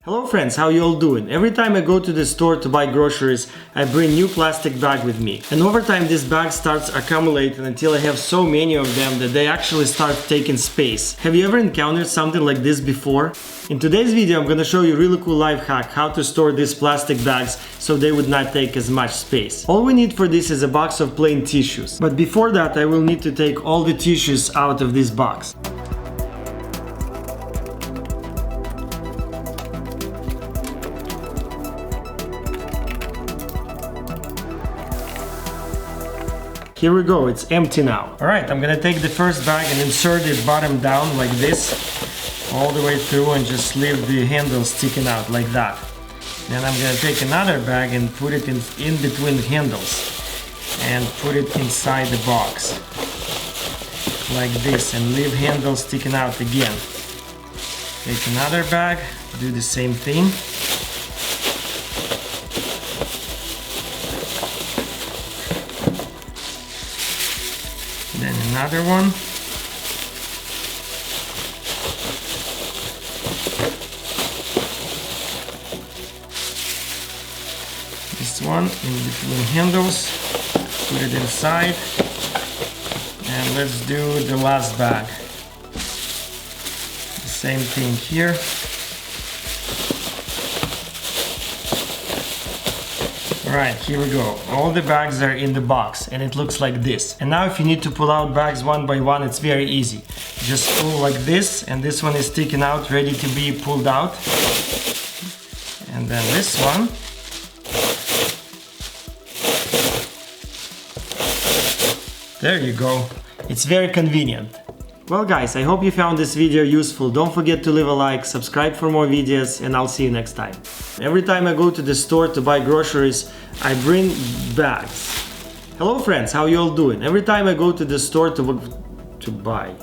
Hello friends, how you all doing? Every time I go to the store to buy groceries, I bring new plastic bag with me. And over time this bag starts accumulating until I have so many of them that they actually start taking space. Have you ever encountered something like this before? In today's video I'm gonna show you a really cool life hack how to store these plastic bags so they would not take as much space. All we need for this is a box of plain tissues. But before that I will need to take all the tissues out of this box. Here we go, it's empty now. Alright, I'm gonna take the first bag and insert it bottom down like this, all the way through, and just leave the handle sticking out like that. Then I'm gonna take another bag and put it in between the handles and put it inside the box like this and leave handle sticking out again. Take another bag, do the same thing. Then another one. This one in between handles. Put it inside. And let's do the last bag. The same thing here. Alright, here we go. All the bags are in the box and it looks like this. And now if you need to pull out bags one by one, it's very easy. Just pull like this, and this one is sticking out, ready to be pulled out. And then this one. There you go. It's very convenient. Well guys, I hope you found this video useful. Don't forget to leave a like, subscribe for more videos, and I'll see you next time. Every time I go to the store to buy groceries, I bring bags. Hello friends, how you all doing? Every time I go to the store to buy.